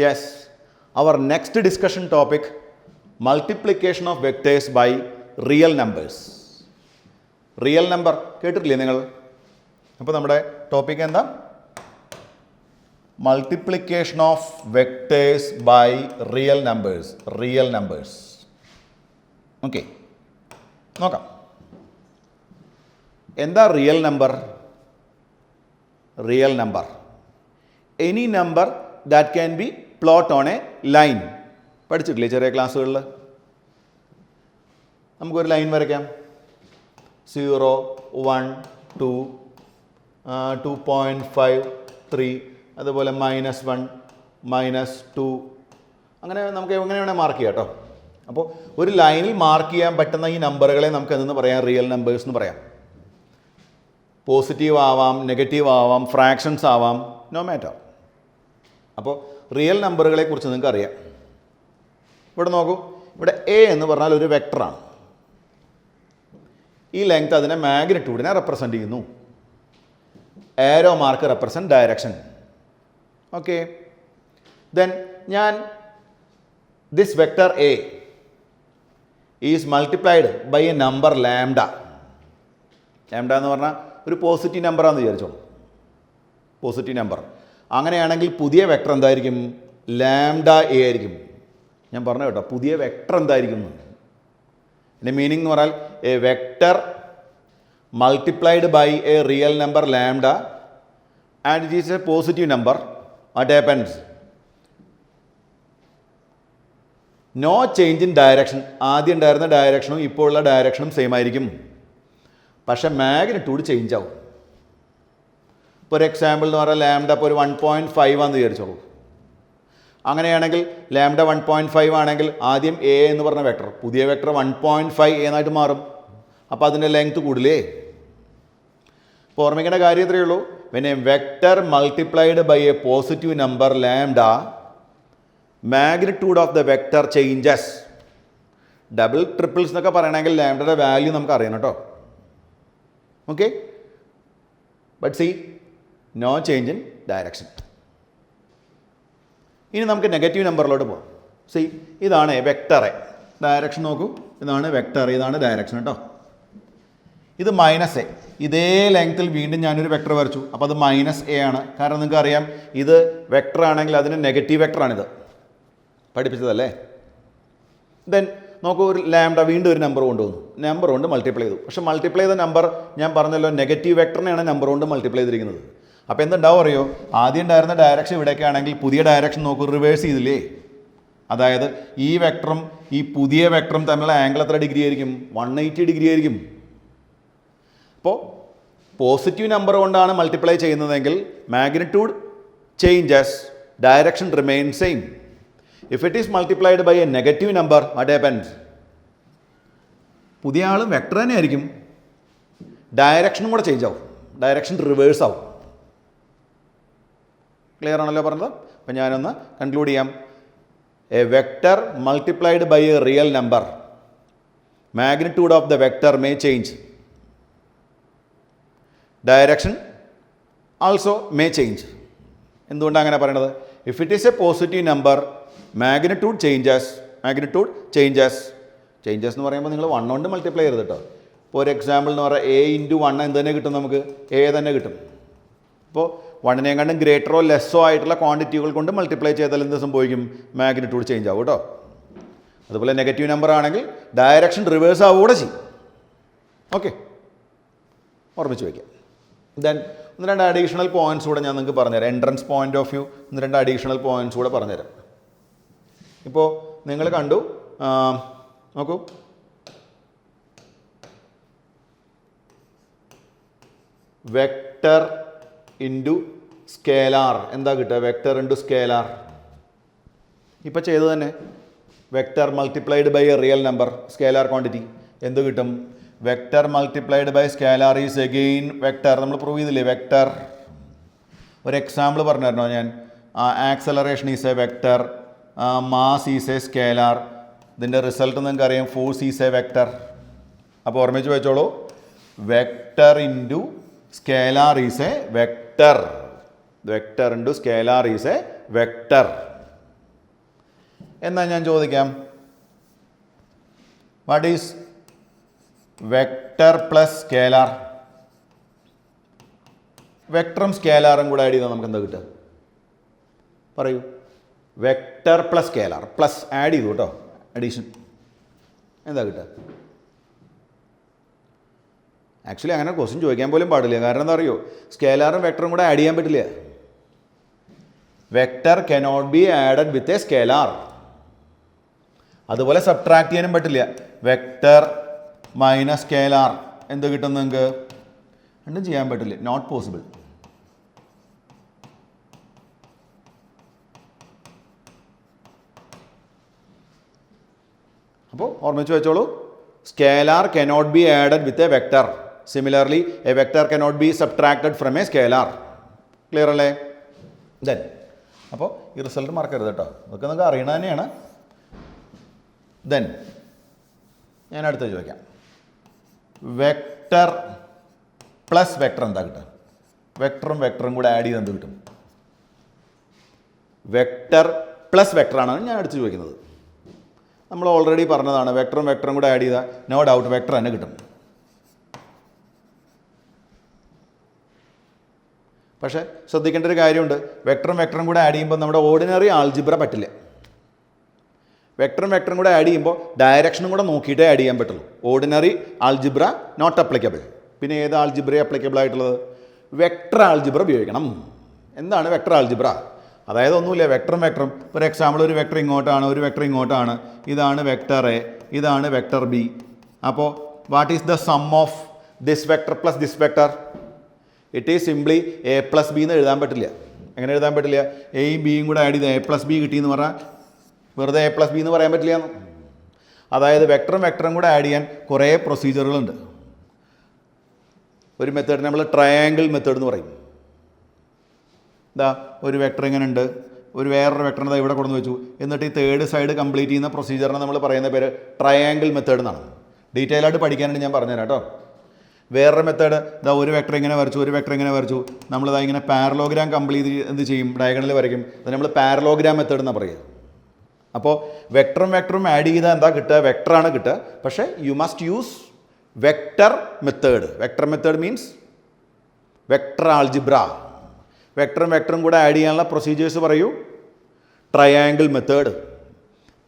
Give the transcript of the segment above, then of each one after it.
Yes, our next discussion topic, multiplication of vectors by real numbers. Real number കേട്ടിട്ടില്ലേ നിങ്ങൾ? അപ്പോൾ നമ്മുടെ topic എന്താ? Multiplication of vectors by real numbers. Real numbers. Okay, നോക്കാം. എന്താ real number? Real number, any number that can be plot on a line. പഠിച്ചിട്ടില്ലേ ചെറിയ ക്ലാസ്സുകളിൽ? നമുക്കൊരു ലൈൻ വരയ്ക്കാം. 0, 1, 2, 2.5, 3, അതുപോലെ -1, -2, അങ്ങനെ നമുക്ക് എങ്ങനെ വേണേൽ മാർക്ക് ചെയ്യാം കേട്ടോ. അപ്പോൾ ഒരു ലൈനിൽ മാർക്ക് ചെയ്യാൻ പറ്റുന്ന ഈ നമ്പറുകളെ നമുക്ക് എന്തെന്ന് പറയാം? റിയൽ നമ്പേഴ്സ് എന്ന് പറയാം. പോസിറ്റീവ് ആവാം, നെഗറ്റീവ് ആവാം, ഫ്രാക്ഷൻസ് ആവാം, നോ മാറ്റർ. അപ്പോൾ റിയൽ നമ്പറുകളെ കുറിച്ച് നിങ്ങൾക്ക് അറിയാം. ഇവിടെ നോക്കൂ, ഇവിടെ എ എന്ന് പറഞ്ഞാൽ ഒരു വെക്ടറാണ്. ഈ ലെങ്ത് അതിനെ മാഗ്നിറ്റ്യൂഡിനെ റെപ്രസെൻ്റ് ചെയ്യുന്നു. Arrow mark represent direction. Okay, then ഞാൻ this vector A is multiplied by a number lambda. Lambda എന്ന് പറഞ്ഞാൽ ഒരു പോസിറ്റീവ് നമ്പറാണെന്ന് വിചാരിച്ചോളൂ. Positive number. അങ്ങനെയാണെങ്കിൽ പുതിയ വെക്ടർ എന്തായിരിക്കും? ലാംഡ എ ആയിരിക്കും. ഞാൻ പറഞ്ഞു കേട്ടോ, പുതിയ വെക്ടർ എന്തായിരിക്കും? ഇതിൻ്റെ മീനിങ് എന്ന് പറഞ്ഞാൽ a vector multiplied by a real number lambda and it is a positive number. What happens? No change in direction. ആദ്യം ഉണ്ടായിരുന്ന ഡയറക്ഷനും ഇപ്പോൾ ഉള്ള ഡയറക്ഷനും സെയിം ആയിരിക്കും, പക്ഷേ മാഗ്നിറ്റ്യൂഡ് ചേഞ്ച് ആവും. ഇപ്പോൾ ഒരു എക്സാമ്പിൾ എന്ന് പറഞ്ഞാൽ ലാംഡ ഇപ്പോൾ ഒരു 1.5 ആണെന്ന് വിചാരിച്ചോളൂ. അങ്ങനെയാണെങ്കിൽ ലാംഡ 1.5 ആണെങ്കിൽ ആദ്യം എ എന്ന് പറഞ്ഞ വെക്ടർ, പുതിയ വെക്ടർ 1.5 എന്നായിട്ട് മാറും. അപ്പോൾ അതിൻ്റെ ലെങ്ത് കൂടില്ലേ? ഇപ്പോൾ ഓർമ്മിക്കേണ്ട കാര്യം ഇത്രയേ ഉള്ളൂ. When a vector multiplied by a positive number lambda, magnitude of the vector changes. Double triples എന്നൊക്കെ പറയണമെങ്കിൽ ലാംഡയുടെ വാല്യൂ നമുക്ക് അറിയണം കേട്ടോ. Okay, but see, no change in direction. ഇനി നമുക്ക് നെഗറ്റീവ് നമ്പറിലോട്ട് പോകാം. സി, ഇതാണ് വെക്ടർ എ. ഡയറക്ഷൻ നോക്കൂ, ഇതാണ് വെക്ടർ, ഇതാണ് ഡയറക്ഷൻ കേട്ടോ. ഇത് -a. ഇതേ ലെങ്ത്തിൽ വീണ്ടും ഞാനൊരു വെക്ടർ വരച്ചു. അപ്പോൾ അത് -a ആണ്. കാരണം നിങ്ങൾക്ക് അറിയാം, ഇത് വെക്ടർ ആണെങ്കിൽ അതിന് നെഗറ്റീവ് വെക്ടറാണിത്. പഠിപ്പിച്ചതല്ലേ? ദെൻ നോക്കൂ, ഒരു ലാംഡ വീണ്ടും ഒരു നമ്പർ കൊണ്ടുവന്നു. നമ്പർ കൊണ്ട് മൾട്ടിപ്ലൈ ചെയ്തു. പക്ഷേ മൾട്ടിപ്ലൈ ചെയ്ത നമ്പർ ഞാൻ പറഞ്ഞല്ലോ, നെഗറ്റീവ് വെക്ടറിനെയാണ് നമ്പർ കൊണ്ട് മൾട്ടിപ്ലൈ ചെയ്തിരിക്കുന്നത്. അപ്പോൾ എന്തുണ്ടാവും അറിയോ? ആദ്യം ഉണ്ടായിരുന്ന ഡയറക്ഷൻ ഇവിടെയൊക്കെ ആണെങ്കിൽ പുതിയ ഡയറക്ഷൻ നോക്കൂ, റിവേഴ്സ് ചെയ്തില്ലേ? അതായത് ഈ വെക്ടറും ഈ പുതിയ വെക്ടറും തമ്മിലുള്ള ആംഗിൾ എത്ര ഡിഗ്രി ആയിരിക്കും? 180 ഡിഗ്രി ആയിരിക്കും. അപ്പോൾ പോസിറ്റീവ് നമ്പർ കൊണ്ടാണ് മൾട്ടിപ്ലൈ ചെയ്യുന്നതെങ്കിൽ magnitude changes, direction remain same. If it is multiplied by a negative number, what happens? പുതിയ ആളും വെക്ടർ തന്നെ ആയിരിക്കും, ഡയറക്ഷനും കൂടെ ചേഞ്ച് ആവും, ഡയറക്ഷൻ റിവേഴ്സ് ആവും. ക്ലിയർ ആണല്ലോ പറഞ്ഞത്? അപ്പം ഞാനൊന്ന് കൺക്ലൂഡ് ചെയ്യാം. A vector multiplied by a real number, magnitude of the vector may change, direction also may change. എന്തുകൊണ്ടാണ് അങ്ങനെ പറയണത്? If it is a positive number, magnitude changes. Magnitude changes. Changes എന്ന് പറയുമ്പോൾ നിങ്ങൾ 1 കൊണ്ട് മൾട്ടിപ്ലൈ ചെയ്യരുത് കേട്ടോ. ഇപ്പോൾ ഒരു എക്സാമ്പിൾ എന്ന് പറഞ്ഞാൽ a × 1 എന്ത് തന്നെ കിട്ടും? നമുക്ക് a തന്നെ കിട്ടും. ഇപ്പോൾ 1നേക്കാണ്ടും ഗ്രേറ്ററോ ലെസ്സോ ആയിട്ടുള്ള ക്വാണ്ടിറ്റികൾ കൊണ്ട് മൾട്ടിപ്ലൈ ചെയ്താൽ എന്ത് സംഭവിക്കും? മാഗ്നിറ്റ്യൂഡ് ചേഞ്ച് ആവും കേട്ടോ. അതുപോലെ നെഗറ്റീവ് നമ്പർ ആണെങ്കിൽ ഡയറക്ഷൻ റിവേഴ്സ് ആവുകൂടെ ചെയ്യും. ഓക്കെ, ഓർമ്മിച്ച് വയ്ക്കാം. ദെൻ 1-2 അഡീഷണൽ പോയിൻറ്റ്സ് കൂടെ ഞാൻ നിങ്ങൾക്ക് പറഞ്ഞുതരാം. Entrance point of view 1-2 additional points കൂടെ പറഞ്ഞുതരാം. ഇപ്പോൾ നിങ്ങൾ കണ്ടു, നോക്കൂ, വെക്ടർ ഇൻറ്റു സ്കേലാർ. എന്താ കിട്ടുക? Vector into scalar. ഇപ്പോൾ ചെയ്തത് തന്നെ. Vector multiplied by a real number, scalar quantity. എന്ത് കിട്ടും? Vector multiplied by scalar is again vector. നമ്മൾ പ്രൂവ് ചെയ്തില്ലേ വെക്ടർ? ഒരു എക്സാമ്പിൾ പറഞ്ഞിരുന്നോ ഞാൻ? Acceleration is a vector, mass is a scalar. ഇതിൻ്റെ റിസൾട്ട് നിങ്ങൾക്ക് അറിയാം, ഫോഴ്സ് ഈസ് എ വെക്ടർ. അപ്പോൾ ഓർമ്മിച്ച് വെച്ചോളൂ, vector into scalar is a vector. Vector into scalar is a vector. എന്നാൽ ഞാൻ ചോദിക്കാം, what is vector plus scalar? വെക്ടറും സ്കേലാറും കൂടെ ആഡ് ചെയ്താൽ നമുക്ക് എന്താ കിട്ടുക? പറയൂ. Vector plus scalar plus add ചെയ്തു കേട്ടോ, അഡീഷൻ. എന്താ കിട്ടുക? ആക്ച്വലി അങ്ങനെ ക്വസ്റ്റ്യൻ ചോദിക്കാൻ പോലും പാടില്ല. കാരണം എന്താ അറിയോ, സ്കേലാറും വെക്ടറും കൂടെ ആഡ് ചെയ്യാൻ പറ്റില്ല. Vector cannot be added with a scalar. അതുപോലെ സബ്ട്രാക്ട് ചെയ്യാനും പറ്റില്ല. വെക്ടർ മൈനസ് സ്കേലാർ എന്ത് കിട്ടും നിങ്ങൾക്ക്? രണ്ടും ചെയ്യാൻ പറ്റില്ല, നോട്ട് പോസിബിൾ. അപ്പോൾ ഓർമ്മിച്ച് വെച്ചോളൂ, scalar cannot be added with a vector. Similarly A vector cannot be subtracted from A scalar. Clear അല്ലേ? ദെൻ അപ്പോൾ ഈ റിസൾട്ട് മറക്കരുത് കേട്ടോ, അതൊക്കെ നിങ്ങൾക്ക് അറിയണ തന്നെയാണ്. ദെൻ ഞാൻ അടുത്ത ചോദിക്കാം, വെക്ടർ പ്ലസ് വെക്ടർ എന്താ കിട്ടുക? വെക്ടറും വെക്ടറും കൂടെ ആഡ് ചെയ്ത് എന്ത് കിട്ടും? വെക്ടർ പ്ലസ് വെക്ടറാണ് ഞാൻ അടുത്ത് ചോദിക്കുന്നത്. നമ്മൾ ഓൾറെഡി പറഞ്ഞതാണ്, വെക്ടറും വെക്ടറും കൂടെ ആഡ് ചെയ്താൽ നോ ഡൗട്ട് വെക്ടർ തന്നെ കിട്ടും. പക്ഷേ ശ്രദ്ധിക്കേണ്ട ഒരു കാര്യമുണ്ട്, വെക്ടറും വെക്ടറും കൂടെ ആഡ് ചെയ്യുമ്പോൾ നമ്മുടെ ഓർഡിനറി ആൾജിബ്ര പറ്റില്ല. വെക്ടറും വെക്ടറും കൂടെ ആഡ് ചെയ്യുമ്പോൾ ഡയറക്ഷനും കൂടെ നോക്കിയിട്ടേ ആഡ് ചെയ്യാൻ പറ്റുള്ളൂ. Ordinary algebra not applicable. പിന്നെ ഏത് ആൾജിബ്ര അപ്ലിക്കബിൾ ആയിട്ടുള്ളത്? വെക്ടർ ആൾജിബ്ര ഉപയോഗിക്കണം. എന്താണ് വെക്ടർ ആൾജിബ്ര? അതായത് ഒന്നുമില്ല, വെക്ടറും വെക്ടറും, ഒരു എക്സാമ്പിൾ, ഒരു വെക്ടർ ഇങ്ങോട്ടാണ്, ഒരു വെക്ടർ ഇങ്ങോട്ടാണ്. ഇതാണ് വെക്ടർ എ, ഇതാണ് വെക്ടർ ബി. അപ്പോൾ what is the sum of this vector plus this vector? It is simply A plus B എന്ന് എഴുതാൻ പറ്റില്ല. എങ്ങനെ എഴുതാൻ പറ്റില്ല? എയും ബിയും കൂടെ ആഡ് ചെയ്ത് എ പ്ലസ് ബി കിട്ടിയെന്ന് പറഞ്ഞാൽ വെറുതെ എ പ്ലസ് ബി എന്ന് പറയാൻ പറ്റില്ല. അതായത് വെക്ടറും വെക്ടറും കൂടെ ആഡ് ചെയ്യാൻ കുറേ പ്രൊസീജിയറുകളുണ്ട്. ഒരു മെത്തേഡ് നമ്മൾ ട്രയാങ്കിൾ മെത്തേഡ് എന്ന് പറയും. ഇതാ ഒരു വെക്ടർ ഇങ്ങനെ ഉണ്ട്, ഒരു വേറൊരു വെക്ടറിനെ ഇവിടെ കൊണ്ടുവന്ന് വെച്ചു, എന്നിട്ട് ഈ തേർഡ് സൈഡ് കംപ്ലീറ്റ് ചെയ്യുന്ന പ്രൊസീജിയറിനെ നമ്മൾ പറയുന്ന പേര് ട്രയാങ്കിൾ മെത്തേഡ് എന്നാണ്. ഡീറ്റെയിൽ ആയിട്ട് പഠിക്കാനായിട്ട് ഞാൻ പറഞ്ഞുതരാം കേട്ടോ. വേറൊരു മെത്തേഡ്, ഇതാ ഒരു വെക്ടർ ഇങ്ങനെ വരച്ചു, ഒരു വെക്ടർ ഇങ്ങനെ വരച്ചു, നമ്മളിതാ ഇങ്ങനെ പാരലോഗ്രാം കംപ്ലീറ്റ് എന്ത് ചെയ്യും? ഡയഗണൽ വരയ്ക്കും. അത് നമ്മൾ പാരലോഗ്രാം മെത്തേഡ് എന്നാണ് പറയുക. അപ്പോൾ വെക്ടറും വെക്ടറും ആഡ് ചെയ്താൽ എന്താ കിട്ടുക? വെക്ടറാണ് കിട്ടുക. പക്ഷേ you must use vector method. Vector method means vector algebra. വെക്ടറും വെക്ടറും കൂടെ ആഡ് ചെയ്യാനുള്ള പ്രൊസീജിയേഴ്സ് പറയൂ. ട്രയാങ്കിൾ മെത്തേഡ്,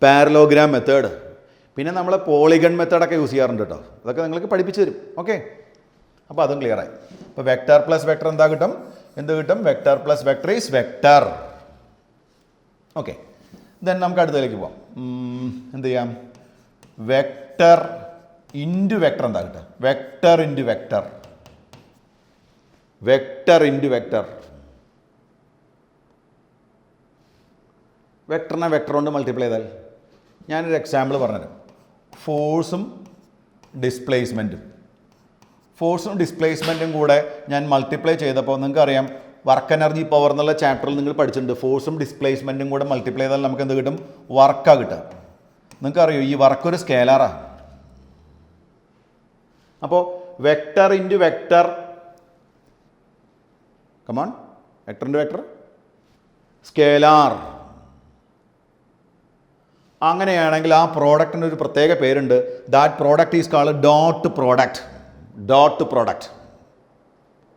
പാരലോഗ്രാം മെത്തേഡ്, പിന്നെ നമ്മൾ പോളിഗൺ മെത്തേഡൊക്കെ യൂസ് ചെയ്യാറുണ്ട് കേട്ടോ. അതൊക്കെ നിങ്ങൾക്ക് പഠിപ്പിച്ചു തരും. ഓക്കെ, അപ്പോൾ അതും ക്ലിയറായി. അപ്പോൾ വെക്ടർ പ്ലസ് വെക്ടർ എന്താ കിട്ടും? എന്ത് കിട്ടും? Vector plus vector is vector. Okay, then നമുക്ക് അടുത്തതിലേക്ക് പോവാം. എന്ത് ചെയ്യാം? വെക്ടർ ഇൻറ്റു വെക്ടർ എന്താ കിട്ടുക? Vector into vector, vector into vector. വെക്ടറിനെ വെക്ടർ കൊണ്ട് മൾട്ടിപ്ലൈ ചെയ്താൽ, ഞാനൊരു എക്സാമ്പിൾ പറഞ്ഞുതരാം. ഫോഴ്സും ഡിസ്പ്ലേസ്മെൻറ്റും, ഫോഴ്സും ഡിസ്പ്ലേസ്മെൻറ്റും കൂടെ ഞാൻ മൾട്ടിപ്ലൈ ചെയ്തപ്പോൾ നിങ്ങൾക്കറിയാം, വർക്ക് എനർജി പവർ എന്നുള്ള ചാപ്റ്ററിൽ നിങ്ങൾ പഠിച്ചിട്ടുണ്ട്. ഫോഴ്സും ഡിസ്പ്ലേസ്മെൻറ്റും കൂടെ മൾട്ടിപ്ലൈ ചെയ്താൽ നമുക്ക് എന്ത് കിട്ടും? വർക്കാണ് കിട്ടുക. നിങ്ങൾക്കറിയോ ഈ വർക്ക് ഒരു സ്കേലാറാണ്. അപ്പോൾ vector into vector, come on, vector into vector scalar. അങ്ങനെയാണെങ്കിൽ ആ പ്രോഡക്റ്റിന് ഒരു പ്രത്യേക പേരുണ്ട്. That product is called dot product. Dot product.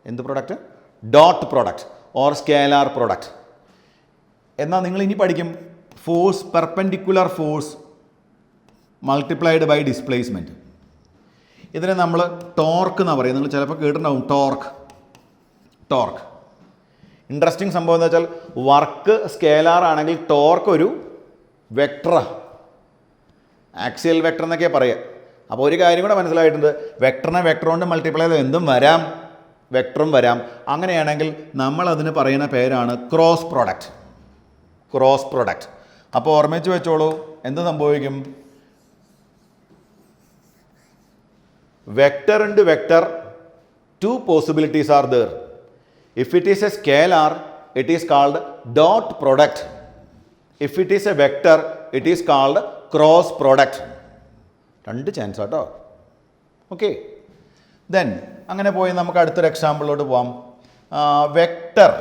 എന്ത് product? Dot product or scalar product. എന്നാൽ നിങ്ങൾ ഇനി പഠിക്കും force, perpendicular force multiplied by displacement. ഇതിനെ നമ്മൾ ടോർക്ക് എന്നാണ് പറയുന്നത്. നിങ്ങൾ ചിലപ്പോൾ കേട്ടിട്ടുണ്ടാവും ടോർക്ക്. ടോർക്ക് ഇൻട്രസ്റ്റിംഗ് സംഭവം എന്താ വെച്ചാൽ, വർക്ക് സ്കേലാർ ആണെങ്കിൽ ടോർക്ക് ഒരു വെക്ടർ, ആക്സിയൽ വെക്ടർ എന്നൊക്കെയാണ് പറയുക. അപ്പോൾ ഒരു കാര്യം കൂടെ മനസ്സിലായിട്ടുണ്ട്, വെക്ടറിനെ വെക്ടർ കൊണ്ട് മൾട്ടിപ്ലൈ ചെയ്ത് എന്തും വരാം, വെക്ടറും വരാം. അങ്ങനെയാണെങ്കിൽ നമ്മൾ അതിന് പറയുന്ന പേരാണ് ക്രോസ് പ്രോഡക്റ്റ്. Cross product. അപ്പോൾ ഓർമ്മിച്ച് വെച്ചോളൂ, എന്ത് സംഭവിക്കും? Vector into vector, two possibilities are there. If it is a scalar, it is called dot product. If it is a vector, it is called cross product. രണ്ട് chance ആട്ടോ. Okay, then അങ്ങനെ പോയി നമുക്ക് അടുത്തൊരു എക്സാമ്പിളിലോട്ട് പോവാം. വെക്ടർ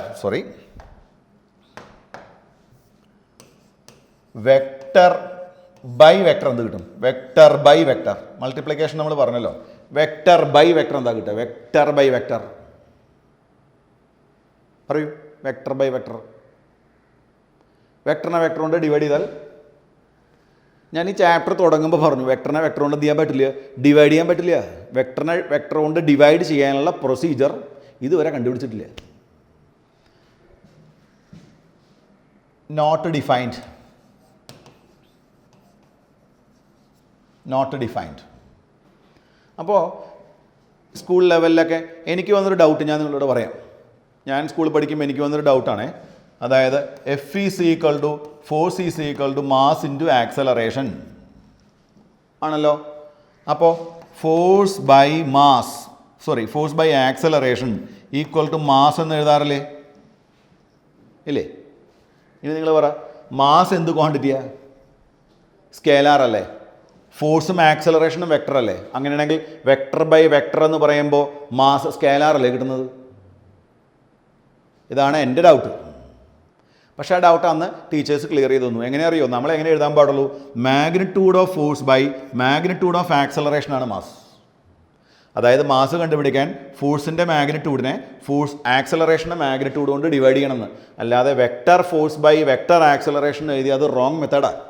വെക്ടർ ബൈ വെക്ടർ എന്ത് കിട്ടും? Vector by vector. Multiplication നമ്മൾ പറഞ്ഞല്ലോ. വെക്ടർ ബൈ വെക്ടർ എന്താ കിട്ടുക? Vector by vector. പറയൂ, വെക്ടർ ബൈ വെക്ടർ. വെക്ടറിനെ വെക്ടർ കൊണ്ട് ഡിവൈഡ് ചെയ്താൽ, ഞാൻ ഈ ചാപ്റ്റർ തുടങ്ങുമ്പോൾ പറഞ്ഞു വെക്ടറിനെ വെക്ടർ കൊണ്ട് എന്ത് ചെയ്യാൻ പറ്റില്ല? ഡിവൈഡ് ചെയ്യാൻ പറ്റില്ല. വെക്ടറിനെ വെക്ടർ കൊണ്ട് ഡിവൈഡ് ചെയ്യാനുള്ള പ്രൊസീജിയർ ഇതുവരെ കണ്ടുപിടിച്ചിട്ടില്ല. Not defined. Not defined. അപ്പോൾ സ്കൂൾ ലെവലിലൊക്കെ എനിക്ക് വന്നൊരു ഡൗട്ട് ഞാൻ നിങ്ങളോട് പറയാം. ഞാൻ സ്കൂളിൽ പഠിക്കുമ്പോൾ എനിക്ക് വന്നൊരു ഡൗട്ടാണ്. അതായത് F is equal to force is equal to mass into acceleration ആണല്ലോ. അപ്പോൾ force by acceleration equal to mass എന്ന് എഴുതാറില്ലേ? ഇല്ലേ? ഇനി നിങ്ങൾ പറ, മാസ് എന്ത് ക്വാണ്ടിറ്റിയാണ്? സ്കേലാർ അല്ലേ? ഫോഴ്സും ആക്സലറേഷനും വെക്ടർ അല്ലേ? അങ്ങനെയാണെങ്കിൽ വെക്ടർ ബൈ വെക്ടർ എന്ന് പറയുമ്പോൾ മാസ് സ്കേലാർ അല്ലേ കിട്ടുന്നത്? ഇതാണ് എൻ്റെ ഡൗട്ട്. പക്ഷേ ആ ഡൗട്ട് അന്ന് ടീച്ചേഴ്സ് ക്ലിയർ ചെയ്ത് തന്നു. എങ്ങനെ അറിയോ? നമ്മൾ എങ്ങനെ എഴുതാൻ പാടുള്ളൂ? Magnitude of force by magnitude of acceleration ആണ് മാസ്. അതായത് മാസ് കണ്ടുപിടിക്കാൻ ഫോഴ്സിൻ്റെ മാഗ്നിറ്റ്യൂഡിനെ ആക്സലറേഷൻ്റെ മാഗ്നിറ്റ്യൂഡ് കൊണ്ട് ഡിവൈഡ് ചെയ്യണമെന്ന്. അല്ലാതെ vector force by vector acceleration എഴുതി അത് റോങ് മെത്തേഡാണ്.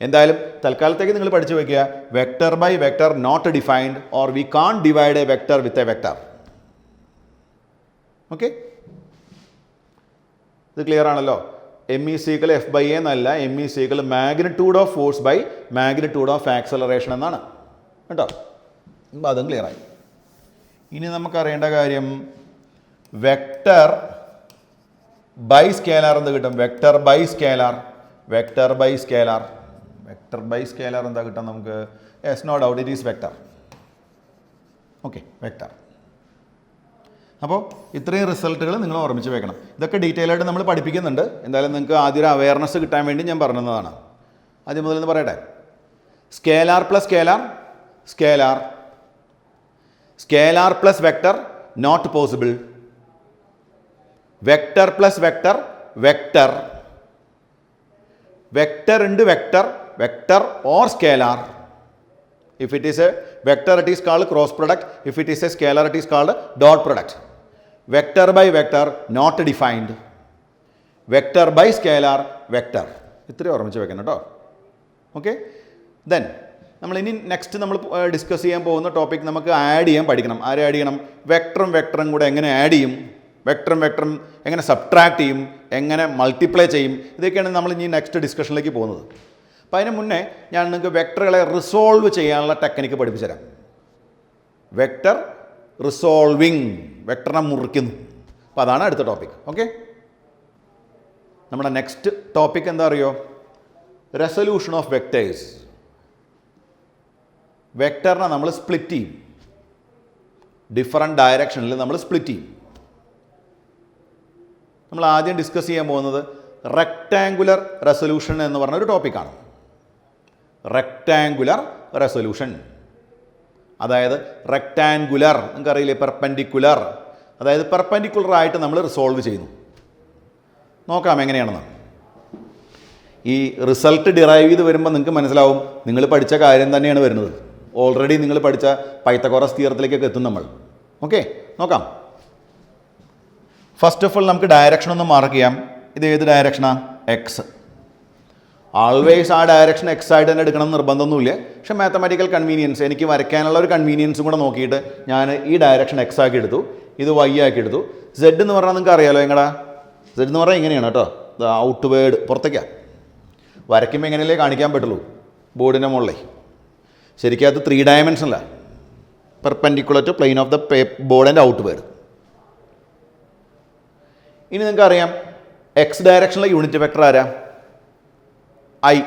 എന്തായാലും തൽക്കാലത്തേക്ക് നിങ്ങൾ പഠിച്ചു വയ്ക്കുക, vector by vector not defined, or we can't divide a vector with a vector. Okay, ഇത് ക്ലിയർ ആണല്ലോ. M equal F by A എന്നല്ല, M equal magnitude of force by magnitude of acceleration എന്നാണ് കേട്ടോ. അപ്പോൾ അതും ക്ലിയറായി. ഇനി നമുക്കറിയേണ്ട കാര്യം, വെക്ടർ ബൈ സ്കേലാർ എന്ത് കിട്ടും? വെക്ടർ ബൈ സ്കേലാർ എന്താ കിട്ടാം നമുക്ക്? Yes, no doubt, it is vector. Okay, vector. അപ്പോൾ ഇത്രയും റിസൾട്ടുകൾ നിങ്ങൾ ഓർമ്മിച്ച് വെക്കണം. ഇതൊക്കെ ഡീറ്റെയിൽ ആയിട്ട് നമ്മൾ പഠിപ്പിക്കുന്നുണ്ട്. എന്തായാലും നിങ്ങൾക്ക് ആദ്യം ഒരു അവയർനെസ് കിട്ടാൻ വേണ്ടി ഞാൻ പറഞ്ഞതാണ്. ആദ്യം മുതൽ പറയട്ടെ. Scalar plus scalar plus vector not possible. Vector plus vector vector into vector or scalar. If it is a vector, it is called cross product. If it is a scalar, it is called dot product. Vector by vector not defined. Vector by scalar vector. ഇത്രയും ഓർമ്മിച്ച് വെക്കണം കേട്ടോ. Okay, then നമ്മൾ ഇനി next നമ്മൾ discuss ചെയ്യാൻ പോകുന്ന topic നമുക്ക് ആഡ് ചെയ്യാൻ പഠിക്കണം. ആരെ ആഡ് ചെയ്യണം? വെക്ടറും കൂടെ എങ്ങനെ ആഡ് ചെയ്യും, വെക്ടറും എങ്ങനെ സബ്ട്രാക്ട് ചെയ്യും, എങ്ങനെ മൾട്ടിപ്ലൈ ചെയ്യും, ഇതൊക്കെയാണ് നമ്മൾ ഇനി നെക്സ്റ്റ് ഡിസ്കഷനിലേക്ക് പോകുന്നത്. അപ്പോൾ അതിന് മുന്നേ ഞാൻ നിങ്ങൾക്ക് വെക്ടറുകളെ റിസോൾവ് ചെയ്യാനുള്ള ടെക്നിക്ക് പഠിപ്പിച്ചു തരാം. വെക്ടർ റിസോൾവിങ്, വെക്ടറിനെ മുറിക്കുന്നു. അപ്പോൾ അതാണ് അടുത്ത ടോപ്പിക്. ഓക്കെ, നമ്മുടെ നെക്സ്റ്റ് ടോപ്പിക് എന്താ അറിയോ? Resolution of vectors. വെക്ടറിനെ നമ്മൾ സ്പ്ലിറ്റ് ചെയ്യും, ഡിഫറെൻറ്റ് ഡയറക്ഷനിൽ നമ്മൾ സ്പ്ലിറ്റ് ചെയ്യും. നമ്മൾ ആദ്യം ഡിസ്കസ് ചെയ്യാൻ പോകുന്നത് റെക്ടാങ്കുലർ റെസൊല്യൂഷൻ എന്ന് പറഞ്ഞൊരു ടോപ്പിക്കാണ്. റെക്ടാങ്കുലർ റെസൊല്യൂഷൻ, അതായത് റെക്ടാങ്കുലർ നിങ്ങൾക്കറിയില്ലേ, പെർപെൻഡിക്കുലർ, അതായത് പെർപെൻഡിക്കുലറായിട്ട് നമ്മൾ റിസോൾവ് ചെയ്യുന്നു. നോക്കാം എങ്ങനെയാണെന്ന്. ഈ റിസൾട്ട് ഡിറൈവ് ചെയ്ത് വരുമ്പോൾ നിങ്ങൾക്ക് മനസ്സിലാവും നിങ്ങൾ പഠിച്ച കാര്യം തന്നെയാണ് വരുന്നത്. ഓൾറെഡി നിങ്ങൾ പഠിച്ച പൈത്തഗോറസ് തിയറത്തിലേക്കൊക്കെ എത്തും നമ്മൾ. ഓക്കെ, നോക്കാം. ഫസ്റ്റ് ഓഫ് ഓൾ നമുക്ക് ഡയറക്ഷൻ ഒന്ന് മാർക്ക് ചെയ്യാം. ഇത് ഏത് ഡയറക്ഷനാണ്? എക്സ്. ആൾവേസ് ആ ഡയറക്ഷൻ എക്സ് ആയിട്ട് തന്നെ എടുക്കണം എന്ന് നിർബന്ധമൊന്നുമില്ല. പക്ഷേ മാത്തമാറ്റിക്കൽ കൺവീനിയൻസ്, എനിക്ക് വരയ്ക്കാനുള്ള ഒരു കൺവീനിയൻസും കൂടെ നോക്കിയിട്ട് ഞാൻ ഈ ഡയറക്ഷൻ എക്സ് ആക്കി എടുത്തു, ഇത് വൈ ആക്കി എടുത്തു. സെഡ് എന്ന് പറഞ്ഞാൽ നിങ്ങൾക്ക് അറിയാലോ എങ്ങടാ? സെഡ് എന്ന് പറഞ്ഞാൽ ഇങ്ങനെയാണ് കേട്ടോ, ഔട്ട് വേർഡ്, പുറത്തേക്കാണ്. വരയ്ക്കുമ്പോൾ എങ്ങനെയല്ലേ കാണിക്കാൻ പറ്റുള്ളൂ, ബോർഡിൻ്റെ മുകളിലേ. ശരിക്കും അത് 3 ഡയമെൻഷനിലാണ്, perpendicular to plane of the board and outward. ഇനി നിങ്ങൾക്കറിയാം എക്സ് ഡയറക്ഷനിലെ യൂണിറ്റ് വെക്ടർ ആരാ? ഐ.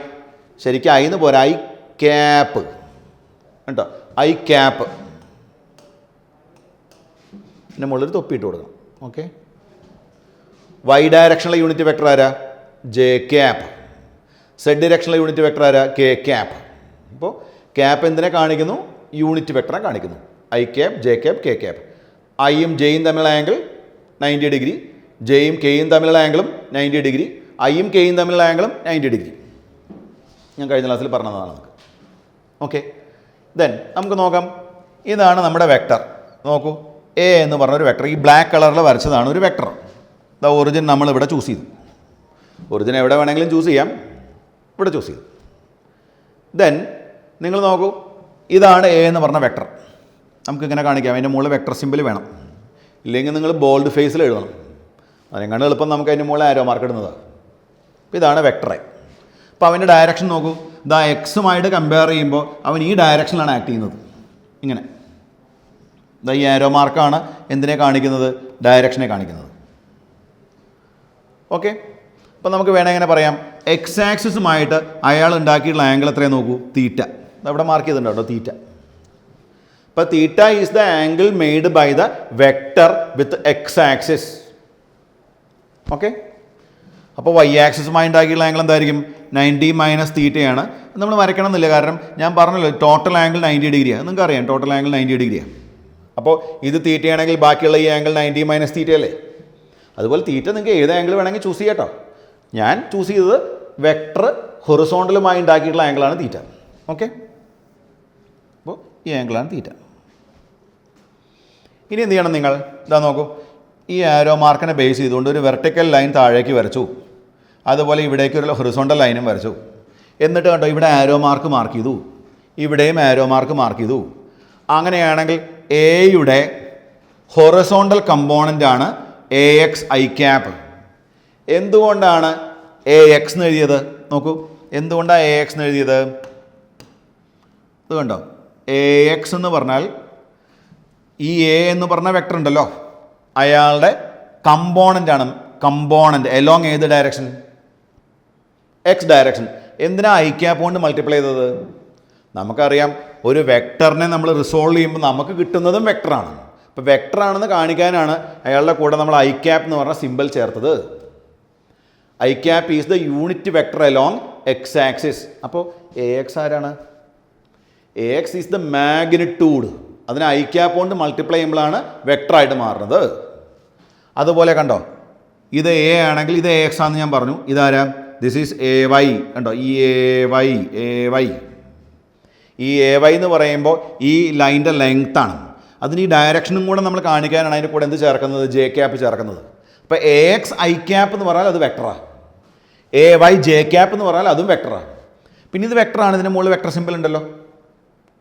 ശരിക്കും ഐ എന്ന് പോരാ, ഐ ക്യാപ്പ് കേട്ടോ, ഐ ക്യാപ്പ്. പിന്നെ മുകളിൽ തൊപ്പിയിട്ട് കൊടുക്കണം. ഓക്കെ, വൈ ഡയറക്ഷനിലെ യൂണിറ്റ് വെക്ടർ ആരാ? J cap. സെഡ് ഡയറക്ഷനിലെ യൂണിറ്റ് വെക്ടർ ആരാ? K cap. അപ്പോൾ ക്യാപ്പ് എന്തിനെ കാണിക്കുന്നു? യൂണിറ്റ് വെക്ടറെ കാണിക്കുന്നു. I cap, J cap, K cap. ഐയും ജെയും തമ്മിലുള്ള ആംഗിൾ 90 ഡിഗ്രി, ജെയും കെയും തമ്മിലുള്ള ആംഗിളും 90 ഡിഗ്രി, ഐയും കെയും തമ്മിലുള്ള ആംഗിളും 90 ഡിഗ്രി. ഞാൻ കഴിഞ്ഞ ക്ലാസ്സിൽ പറഞ്ഞതാണ് നമുക്ക്. ഓക്കെ, ദെൻ നമുക്ക് നോക്കാം. ഇതാണ് നമ്മുടെ വെക്ടർ. നോക്കൂ, എ എന്ന് പറഞ്ഞൊരു വെക്ടർ, ഈ ബ്ലാക്ക് കളറിൽ വരച്ചതാണ് ഒരു വെക്ടർ. ദ ഒറിജിൻ നമ്മളിവിടെ ചൂസ് ചെയ്തു. ഒറിജിൻ എവിടെ വേണമെങ്കിലും ചൂസ് ചെയ്യാം, ഇവിടെ ചൂസ് ചെയ്തു. ദെൻ നിങ്ങൾ നോക്കൂ, ഇതാണ് എ എന്ന് പറഞ്ഞ വെക്ടർ. നമുക്കിങ്ങനെ കാണിക്കാം, അതിൻ്റെ മുകളിൽ വെക്ടർ സിമ്പിൾ വേണം, ഇല്ലെങ്കിൽ നിങ്ങൾ ബോൾഡ് ഫേസിൽ എഴുതണം. അതിനെക്കാണ്ട് എളുപ്പം നമുക്ക് അതിൻ്റെ മുകളിൽ ആരോ മാർക്ക് ഇടുന്നതാണ്. അപ്പോൾ ഇതാണ് വെക്ടർ എ. അപ്പോൾ അവൻ്റെ ഡയറക്ഷൻ നോക്കൂ, ദാ എക്സുമായിട്ട് കമ്പയർ ചെയ്യുമ്പോൾ അവൻ ഈ ഡയറക്ഷനിലാണ് ആക്ട് ചെയ്യുന്നത്. ഇങ്ങനെ ദാ ഈ ആരോ മാർക്കാണ് എന്തിനെ കാണിക്കുന്നത്? ഡയറക്ഷനെ കാണിക്കുന്നത്. ഓക്കെ, അപ്പോൾ നമുക്ക് വേണമെങ്കിൽ ഇങ്ങനെ പറയാം, എക്സ് ആക്സിസുമായിട്ട് അയാൾ ഉണ്ടാക്കിയിട്ടുള്ള ആംഗിൾ എത്രയാണ് നോക്കൂ, തീറ്റ. അതവിടെ മാർക്ക് ചെയ്തിട്ടുണ്ടോ കേട്ടോ, തീറ്റ. അപ്പോൾ theta is the angle made by the vector with X axis. Okay, അപ്പോൾ വൈ ആക്സിസുമായി ഉണ്ടാക്കിയുള്ള ആംഗിൾ എന്തായിരിക്കും? 90 മൈനസ് തീറ്റയാണ്. നമ്മൾ വരയ്ക്കണം എന്നില്ല, കാരണം ഞാൻ പറഞ്ഞല്ലോ ടോട്ടൽ ആംഗിൾ 90 ഡിഗ്രിയാണ്. നിങ്ങൾക്ക് അറിയാം ടോട്ടൽ ആംഗിൾ 90 ഡിഗ്രിയാണ്. അപ്പോൾ ഇത് തീറ്റയാണെങ്കിൽ ബാക്കിയുള്ള ഈ ആംഗിൾ 90 മൈനസ് തീറ്റയല്ലേ. അതുപോലെ തീറ്റ നിങ്ങൾക്ക് ഏത് ആംഗിൾ വേണമെങ്കിൽ ചൂസ് ചെയ്യാം കേട്ടോ. ഞാൻ ചൂസ് ചെയ്തത് വെക്ടർ ഹൊറിസോണ്ടലുമായി ഉണ്ടാക്കിയിട്ടുള്ള ആംഗിളാണ് തീറ്റ. ഓക്കെ, അപ്പോൾ ഈ ആംഗിളാണ് തീറ്റ. ഇനി എന്ത് ചെയ്യണം നിങ്ങൾ? ഇതാ നോക്കൂ, ഈ ആരോ മാർക്കിനെ ബേസ് ചെയ്തുകൊണ്ട് ഒരു വെർട്ടിക്കൽ ലൈൻ താഴേക്ക് വരച്ചു, അതുപോലെ ഇവിടേക്ക് ഒരു ഹൊറിസോണ്ടൽ ലൈനും വരച്ചു. എന്നിട്ട് കണ്ടോ, ഇവിടെ ആരോ മാർക്ക് മാർക്ക് ചെയ്തു, ഇവിടെയും ആരോ മാർക്ക് മാർക്ക് ചെയ്തു. അങ്ങനെയാണെങ്കിൽ എയുടെ ഹൊറിസോണ്ടൽ കമ്പോണൻ്റാണ് എ എക്സ് ഐ ക്യാപ്പ്. എന്തുകൊണ്ടാണ് എ എക്സ് എന്ന് എഴുതിയത്? നോക്കൂ, എന്തുകൊണ്ടാണ് എ എക്സ് എന്ന് എഴുതിയത്? ഇത് കണ്ടോ, എ എക്സ് എന്ന് പറഞ്ഞാൽ ഈ എ എന്ന് പറഞ്ഞ വെക്ടർ ഉണ്ടല്ലോ, അയാളുടെ കമ്പോണൻ്റ് ആണ്. കമ്പോണൻ്റ് എലോങ് ഏത് ഡയറക്ഷൻ? X direction. എന്തിനാ ഐ ക്യാപ്പ് കൊണ്ട് മൾട്ടിപ്ലൈ ചെയ്തത്? നമുക്കറിയാം ഒരു വെക്ടറിനെ നമ്മൾ റിസോൾവ് ചെയ്യുമ്പോൾ നമുക്ക് കിട്ടുന്നതും വെക്ടറാണ്. അപ്പോൾ വെക്ടറാണെന്ന് കാണിക്കാനാണ് അയാളുടെ കൂടെ നമ്മൾ ഐ ക്യാപ്പ് എന്ന് പറഞ്ഞ സിമ്പിൾ ചേർത്തത്. I cap is the unit vector along X axis. അപ്പോൾ എ എക്സ് ആരാണ്? A X is the magnitude. അതിന് ഐ ക്യാപ്പ് കൊണ്ട് മൾട്ടിപ്ലൈ ചെയ്യുമ്പോഴാണ് വെക്ടറായിട്ട് മാറുന്നത്. അതുപോലെ കണ്ടോ, ഇത് എ ആണെങ്കിൽ ഇത് എ എക്സ് ആണെന്ന് ഞാൻ പറഞ്ഞു. ഇതാരാ? This is A Y. കണ്ടോ, ഈ എ വൈ ഈ എ വൈ എന്ന് പറയുമ്പോൾ ഈ ലൈൻ്റെ ലെങ്ത്താണ്. അതിന് ഈ ഡയറക്ഷനും കൂടെ നമ്മൾ കാണിക്കാനാണ് അതിൻ്റെ കൂടെ എന്ത് ചേർക്കുന്നത്? ജെ ക്യാപ്പ് ചേർക്കുന്നത്. അപ്പോൾ എ എക്സ് ഐ ക്യാപ്പ് എന്ന് പറഞ്ഞാൽ അത് വെക്ടറാണ്. എ വൈ ജെ ക്യാപ്പ് എന്ന് പറഞ്ഞാൽ അതും വെക്ടറാണ്. പിന്നെ ഇത് വെക്ടറാണ്, ഇതിൻ്റെ മുകളിൽ വെക്ടർ സിമ്പിൾ ഉണ്ടല്ലോ.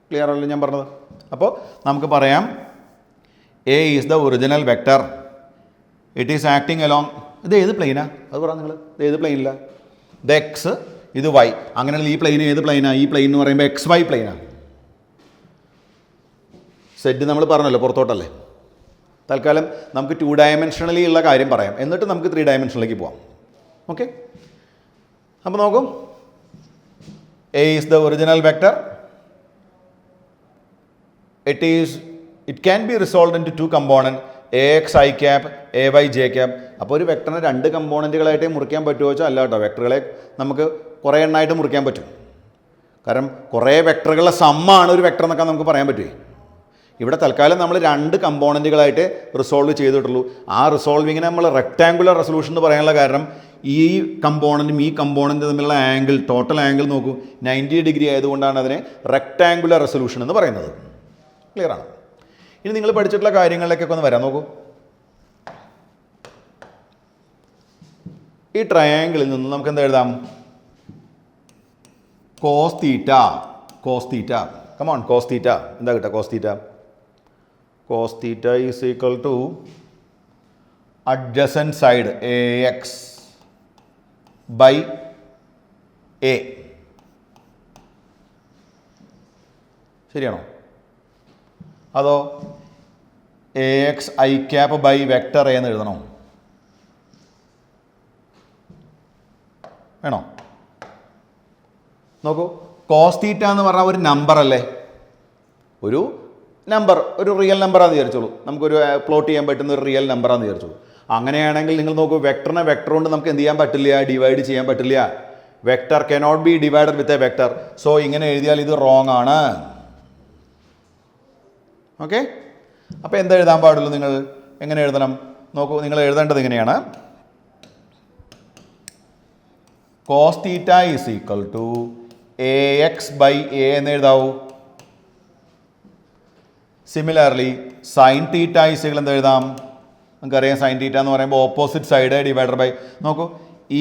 ക്ലിയർ ആണല്ലോ ഞാൻ പറഞ്ഞത്? അപ്പോൾ നമുക്ക് പറയാം A is the original vector. It is acting along, ഇത് ഏത് പ്ലെയിനാണ്? അത് പറയാം നിങ്ങൾ, ഇത് ഏത് പ്ലെയിനില്ല? ഇത് എക്സ്, ഇത് വൈ. അങ്ങനെയാണെങ്കിൽ ഈ പ്ലെയിൻ ഏത് പ്ലെയിനാണ്? ഈ പ്ലെയിൻ എന്ന് പറയുമ്പോൾ എക്സ് വൈ പ്ലെയിനാണ്. സെറ്റ് നമ്മൾ പറഞ്ഞല്ലോ പുറത്തോട്ടല്ലേ. തൽക്കാലം നമുക്ക് 2 ഡയമെൻഷണലി ഉള്ള കാര്യം പറയാം, എന്നിട്ട് നമുക്ക് 3 ഡയമെൻഷനിലേക്ക് പോവാം. ഓക്കെ, അപ്പോൾ നോക്കൂ, A is the original vector. It can be resolved into 2 components, ax I cap, ay j cap. അപ്പോൾ ഒരു വെക്ടറിനെ 2 കമ്പോണൻറ്റുകളായിട്ടേ മുറിക്കാൻ പറ്റുമോ വെച്ചാൽ അല്ല കേട്ടോ. വെക്ടറുകളെ നമുക്ക് കുറേ എണ്ണമായിട്ട് മുറിക്കാൻ പറ്റും. കാരണം കുറേ വെക്ടറുകളുടെ സമ്മാണ് ഒരു വെക്ടർ എന്നൊക്കെ നമുക്ക് പറയാൻ പറ്റുമേ. ഇവിടെ തൽക്കാലം നമ്മൾ 2 കമ്പോണൻറ്റുകളായിട്ട് റിസോൾവ് ചെയ്തിട്ടുള്ളൂ. ആ റിസോൾവിങ്ങിനെ നമ്മൾ റെക്ടാങ്കുലർ റെസൊല്യൂഷൻ എന്ന് പറയാനുള്ള കാരണം ഈ കമ്പോണൻറ്റും ഈ കമ്പോണൻറ്റ് തമ്മിലുള്ള ആംഗിൾ, ടോട്ടൽ ആംഗിൾ നോക്കൂ, 90 ഡിഗ്രി ആയതുകൊണ്ടാണ് അതിനെ റെക്ടാങ്കുലർ റെസൊല്യൂഷൻ എന്ന് പറയുന്നത്. ക്ലിയർ ആണ്? ഇനി നിങ്ങൾ പഠിച്ചിട്ടുള്ള കാര്യങ്ങളിലേക്കൊക്കെ ഒന്ന് വരാം. നോക്കൂ, ഈ ട്രയാങ്കിളിൽ നിന്ന് നമുക്ക് എന്താ എഴുതാം? Cos theta. Cos theta, come on, cos theta എന്താ കിട്ടുക? Cos theta, cos theta is equal to adjacent side A X by A. ശരിയാണോ? അതോ A X I cap by vector എന്ന് എഴുതണോ? വേണോ? നോക്കൂ, കോസ് തീറ്റ എന്ന് പറഞ്ഞാൽ ഒരു നമ്പർ അല്ലേ? ഒരു നമ്പർ, ഒരു റിയൽ നമ്പറാണെന്ന് വിചാരിച്ചോളൂ. നമുക്കൊരു പ്ലോട്ട് ചെയ്യാൻ പറ്റുന്ന ഒരു റിയൽ നമ്പറാണെന്ന് വിചാരിച്ചോളൂ. അങ്ങനെയാണെങ്കിൽ നിങ്ങൾ നോക്കൂ, വെക്ടറിനെ വെക്ടർ കൊണ്ട് നമുക്ക് എന്ത് ചെയ്യാൻ പറ്റില്ല? ഡിവൈഡ് ചെയ്യാൻ പറ്റില്ല. Vector cannot be divided with a vector. So ഇങ്ങനെ എഴുതിയാൽ ഇത് റോങ് ആണ്. ഓക്കെ, അപ്പോൾ എന്താ എഴുതാൻ പാടുള്ളൂ? നിങ്ങൾ എങ്ങനെ എഴുതണം? നോക്കൂ, നിങ്ങൾ എഴുതേണ്ടത് ഇങ്ങനെയാണ്. Cos theta is equal to AX/A എന്ന് എഴുതാവൂ. സിമിലർലി സൈൻ തീറ്റ ഈസിക്കൽ എന്ത് എഴുതാം? നമുക്കറിയാം സൈൻ തീറ്റ എന്ന് പറയുമ്പോൾ ഓപ്പോസിറ്റ് സൈഡ് ഡിവൈഡർ ബൈ, നോക്കൂ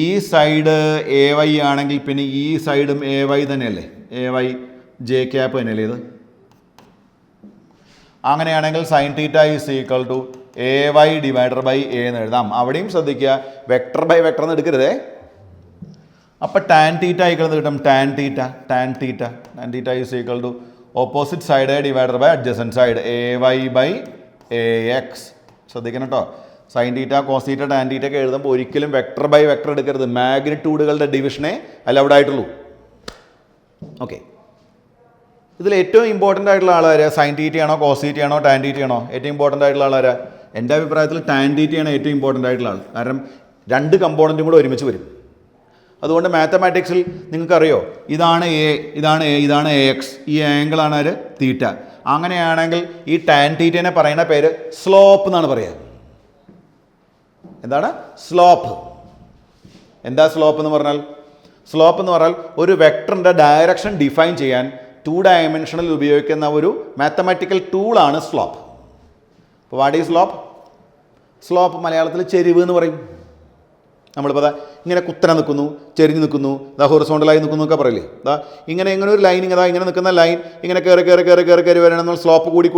ഈ സൈഡ് AY ആണെങ്കിൽ പിന്നെ ഈ സൈഡും AY തന്നെയല്ലേ, AY J ക്യാപ്പ് തന്നെയല്ലേ ഇത്. അങ്ങനെയാണെങ്കിൽ sine theta is equal to AY divided by A എന്ന് എഴുതാം. അവിടെയും ശ്രദ്ധിക്കുക, വെക്ടർ ബൈ വെക്ടർ എന്ന് എടുക്കരുതേ. അപ്പോൾ ടാൻ തീറ്റ ഈക്വൽ എന്ന് കിട്ടും, tan theta is equal to opposite side divided by adjacent side AY by AX. ശ്രദ്ധിക്കണം കേട്ടോ, sine theta cos theta tan theta ഒക്കെ എഴുതുമ്പോൾ ഒരിക്കലും വെക്ടർ ബൈ വെക്ടർ എടുക്കരുത്. മാഗ്നിറ്റ്യൂഡുകളുടെ ഡിവിഷനെ അല്ല അവിടെ ആയിട്ടുള്ളൂ. ഓക്കെ, ഇതിൽ ഏറ്റവും ഇമ്പോർട്ടൻ്റ് ആയിട്ടുള്ള ആളാരാ? സൈൻ തീറ്റയാണോ കോസ് തീറ്റയാണോ ടാൻ തീറ്റയാണോ? ഏറ്റവും ഇമ്പോർട്ടൻ്റ് ആയിട്ടുള്ള ആളാരാ? എൻ്റെ അഭിപ്രായത്തിൽ ടാൻ തീറ്റയാണ് ഏറ്റവും ഇമ്പോർട്ടൻ്റ് ആയിട്ടുള്ള ആൾ. കാരണം രണ്ട് കമ്പോണൻറ്റും കൂടെ ഒരുമിച്ച് വരും. അതുകൊണ്ട് മാത്തമാറ്റിക്സിൽ നിങ്ങൾക്കറിയോ, ഇതാണ് A, ഇതാണ് AX, ഈ ആംഗിളാണ് ആര്? തീറ്റ. അങ്ങനെയാണെങ്കിൽ ഈ ടാൻ തീറ്റേനെ പറയുന്ന പേര് സ്ലോപ്പ് എന്നാണ് പറയുക. എന്താണ് സ്ലോപ്പ്? എന്താ സ്ലോപ്പ് എന്ന് പറഞ്ഞാൽ? സ്ലോപ്പ് എന്ന് പറഞ്ഞാൽ ഒരു വെക്ടറിൻ്റെ ഡയറക്ഷൻ ഡിഫൈൻ ചെയ്യാൻ 2 ഡയമെൻഷനിൽ ഉപയോഗിക്കുന്ന ഒരു മാത്തമാറ്റിക്കൽ ടൂളാണ് സ്ലോപ്പ്. അപ്പോൾ വാട്ട് ഈസ് സ്ലോപ്പ്? സ്ലോപ്പ് മലയാളത്തിൽ ചെരിവ് എന്ന് പറയും. നമ്മളിപ്പോൾ ഇങ്ങനെ കുത്തനെ നിൽക്കുന്നു, ചെരിഞ്ഞ് നിൽക്കുന്നു, ഹൊറിസോണ്ടലായി നിൽക്കുന്നു എന്നൊക്കെ പറയില്ലേ. ഇങ്ങനെ ഒരു ലൈൻ ഇങ്ങനെ നിൽക്കുന്ന ലൈൻ ഇങ്ങനെ കയറി വരണമെന്നാൽ സ്ലോപ്പ് കൂടി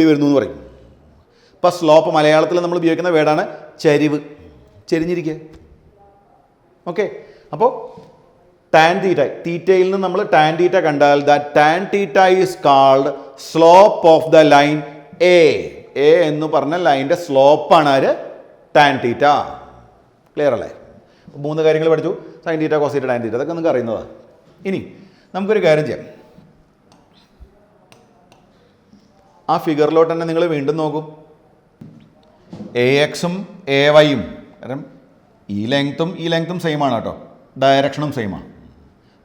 വരുന്നു എന്ന് പറയും. അപ്പോൾ സ്ലോപ്പ് മലയാളത്തിൽ നമ്മൾ ഉപയോഗിക്കുന്ന വേർഡാണ് ചരിവ്, ചെരിഞ്ഞിരിക്കുക. ഓക്കെ, അപ്പോൾ ടാൻ തീറ്റ, തീറ്റയിൽ നിന്ന് നമ്മൾ ടാൻ തീറ്റ കണ്ടാൽ that tan theta is called slope of the line A. A എന്ന് പറഞ്ഞ ലൈൻ്റെ സ്ലോപ്പാണ് ആര്? Tan theta. ക്ലിയർ അല്ലേ? 3 കാര്യങ്ങൾ പഠിച്ചു, sine theta cos theta tan theta, അതൊക്കെ നിങ്ങൾക്ക് അറിയുന്നതാണ്. ഇനി നമുക്കൊരു കാര്യം ചെയ്യാം, ആ ഫിഗറിലോട്ട് തന്നെ നിങ്ങൾ വീണ്ടും നോക്കും. AXും AYയും, കാരണം ഈ ലെങ്ത്തും സെയിം ആണ് കേട്ടോ, ഡയറക്ഷനും സെയിമാണ്.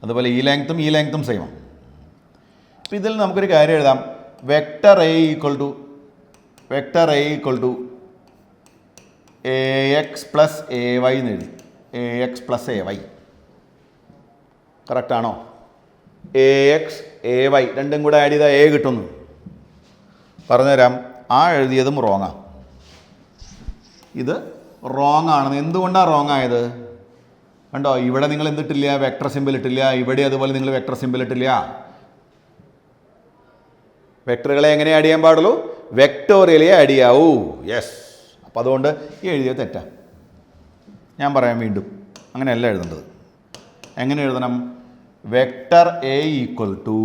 അതുപോലെ ഈ ലെങ്ത്തും സെയിമാണ്. അപ്പോൾ ഇതിൽ നമുക്കൊരു കാര്യം എഴുതാം, vector A equal to AX plus AY എന്ന് എഴുതി. AX പ്ലസ് AY കറക്റ്റാണോ? AX AY രണ്ടും കൂടെ ആഡ് ചെയ്താൽ A കിട്ടുന്നു. പറഞ്ഞുതരാം, ആ എഴുതിയതും റോങ്ങാണ്. ഇത് റോങ് ആണെന്ന്. എന്തുകൊണ്ടാണ് റോങ് ആയത്? കണ്ടോ, ഇവിടെ നിങ്ങൾ എന്തിട്ടില്ല? വെക്ടർ സിമ്പിൾ ഇട്ടില്ല. ഇവിടെ അതുപോലെ നിങ്ങൾ വെക്ടർ സിമ്പിൾ ഇട്ടില്ല. വെക്ടറുകളെ എങ്ങനെ ആഡ് ചെയ്യാൻ പാടുള്ളൂ? വെക്ടോറിയലേ ആഡ് ചെയ്യാവൂ. യെസ്. അപ്പോൾ അതുകൊണ്ട് ഈ എഴുതിയത് തെറ്റാ. ഞാൻ പറയാം വീണ്ടും, അങ്ങനെയല്ല എഴുതേണ്ടത്. എങ്ങനെ എഴുതണം? Vector A equal to